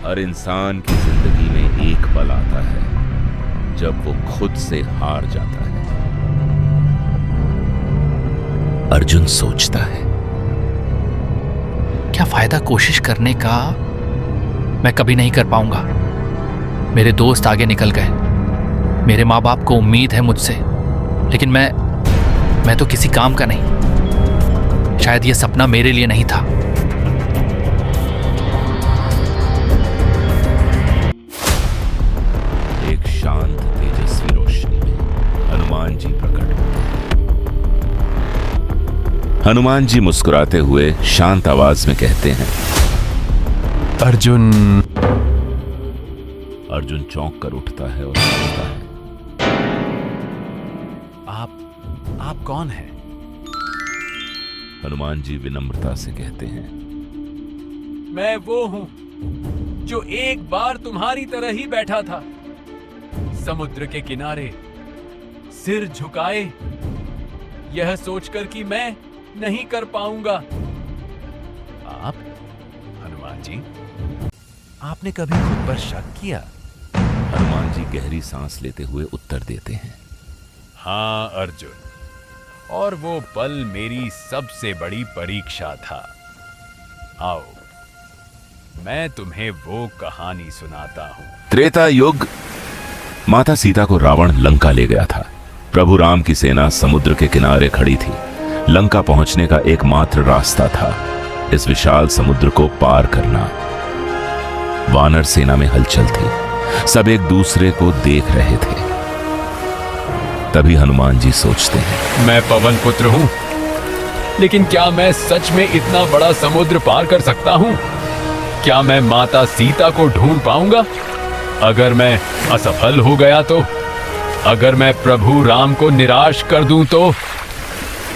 हर इंसान की जिंदगी में एक पल आता है जब वो खुद से हार जाता है। अर्जुन सोचता है, क्या फायदा कोशिश करने का? मैं कभी नहीं कर पाऊंगा। मेरे दोस्त आगे निकल गए, मेरे माँ बाप को उम्मीद है मुझसे, लेकिन मैं तो किसी काम का नहीं। शायद यह सपना मेरे लिए नहीं था। एक शांत तेजस्वी रोशनी में हनुमान जी प्रकट होते हैं। हनुमान जी मुस्कुराते हुए शांत आवाज में कहते हैं, अर्जुन। अर्जुन चौंक कर उठता है और पूछता है, आप कौन हैं? हनुमान जी विनम्रता से कहते हैं, मैं वो हूं जो एक बार तुम्हारी तरह ही बैठा था, समुद्र के किनारे, सिर झुकाए, यह सोचकर कि मैं नहीं कर पाऊंगा। आप हनुमान जी, आपने कभी खुद पर शक किया? हनुमान जी गहरी सांस लेते हुए उत्तर देते हैं, हाँ अर्जुन, और वो पल मेरी सबसे बड़ी परीक्षा था। आओ, मैं तुम्हें वो कहानी सुनाता हूं। त्रेता युग। माता सीता को रावण लंका ले गया था। प्रभु राम की सेना समुद्र के किनारे खड़ी थी। लंका पहुंचने का एकमात्र रास्ता था इस विशाल समुद्र को पार करना। वानर सेना में हलचल थी, सब एक दूसरे को देख रहे थे। तभी हनुमान जी सोचते हैं, मैं पवन पुत्र हूं, लेकिन क्या मैं सच में इतना बड़ा समुद्र पार कर सकता हूं? क्या मैं माता सीता को ढूंढ पाऊंगा? अगर मैं असफल हो गया तो? अगर मैं प्रभु राम को निराश कर दूं तो?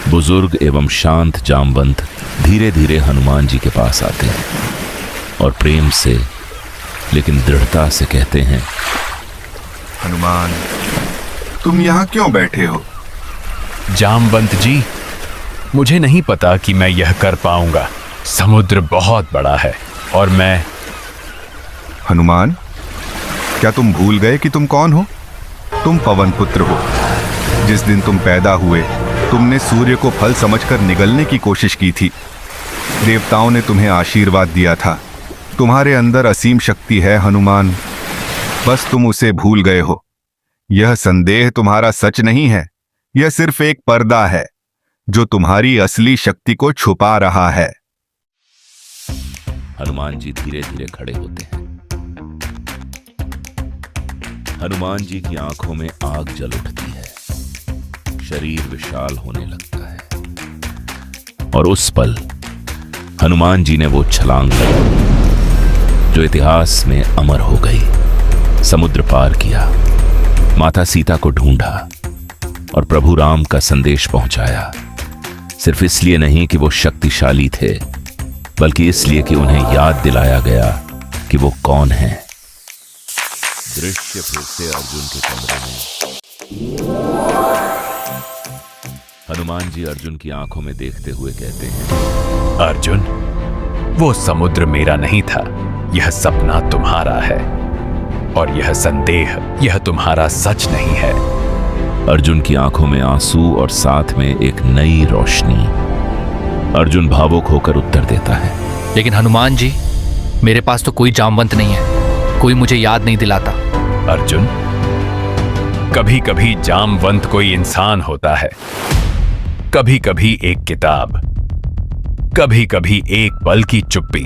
बुजुर्ग एवं शांत जामवंत धीरे धीरे हनुमान जी के पास आते हैं और प्रेम से लेकिन दृढ़ता से कहते हैं, हनुमान, तुम यहाँ क्यों बैठे हो? जामवंत जी, मुझे नहीं पता कि मैं यह कर पाऊंगा। समुद्र बहुत बड़ा है और मैं... हनुमान, क्या तुम भूल गए कि तुम कौन हो? तुम पवन पुत्र हो। जिस दिन तुम पैदा हुए, तुमने सूर्य को फल समझकर निगलने की कोशिश की थी। देवताओं ने तुम्हें आशीर्वाद दिया था। तुम्हारे अंदर असीम शक्ति है हनुमान, बस तुम उसे भूल गए हो। यह संदेह तुम्हारा सच नहीं है, यह सिर्फ एक पर्दा है जो तुम्हारी असली शक्ति को छुपा रहा है। हनुमान जी धीरे धीरे खड़े होते हैं। हनुमान जी की आंखों में आग जल उठती है, शरीर विशाल होने लगता है और उस पल हनुमान जी ने वो छलांग लगाई जो इतिहास में अमर हो गई। समुद्र पार किया, माता सीता को ढूंढा और प्रभु राम का संदेश पहुंचाया। सिर्फ इसलिए नहीं कि वो शक्तिशाली थे, बल्कि इसलिए कि उन्हें याद दिलाया गया कि वो कौन हैं। दृश्य फिर से अर्जुन के कमरे में। हनुमान जी अर्जुन की आंखों में देखते हुए कहते हैं, अर्जुन, वो समुद्र मेरा नहीं था, यह सपना तुम्हारा है, और यह संदेह, यह तुम्हारा सच नहीं है। अर्जुन की आंखों में आंसू और साथ में एक नई रोशनी। अर्जुन भावुक होकर उत्तर देता है, लेकिन हनुमान जी, मेरे पास तो कोई जामवंत नहीं है, कोई मुझे याद नहीं दिलाता। अर्जुन, कभी कभी जामवंत कोई इंसान होता है, कभी कभी एक किताब, कभी कभी एक पल की चुप्पी,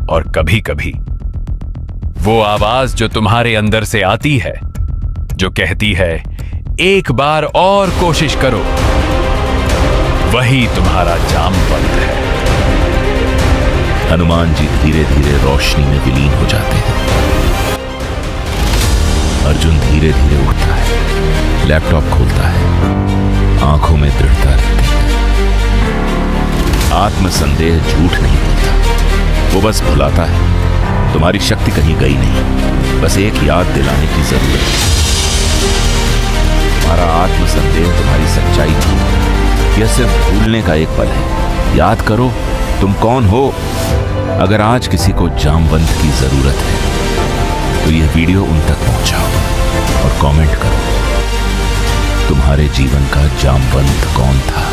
और कभी कभी वो आवाज जो तुम्हारे अंदर से आती है, जो कहती है एक बार और कोशिश करो, वही तुम्हारा जामवंत है। हनुमान जी धीरे धीरे रोशनी में विलीन हो जाते हैं। अर्जुन धीरे धीरे उठता है, लैपटॉप खोलता है, आंखों में दृढ़ता रहती है। आत्मसंदेह झूठ नहीं बोलता, वो बस भुलाता है तुम्हारी शक्ति कहीं गई नहीं, बस एक याद दिलाने की जरूरत है। तुम्हारा आत्मसंदेह तुम्हारी सच्चाई थी, यह सिर्फ भूलने का एक पल है। याद करो तुम कौन हो। अगर आज किसी को जामवंत की जरूरत है तो यह वीडियो उन तक पहुंचाओ और कमेंट करो, तुम्हारे जीवन का जामवंत कौन था।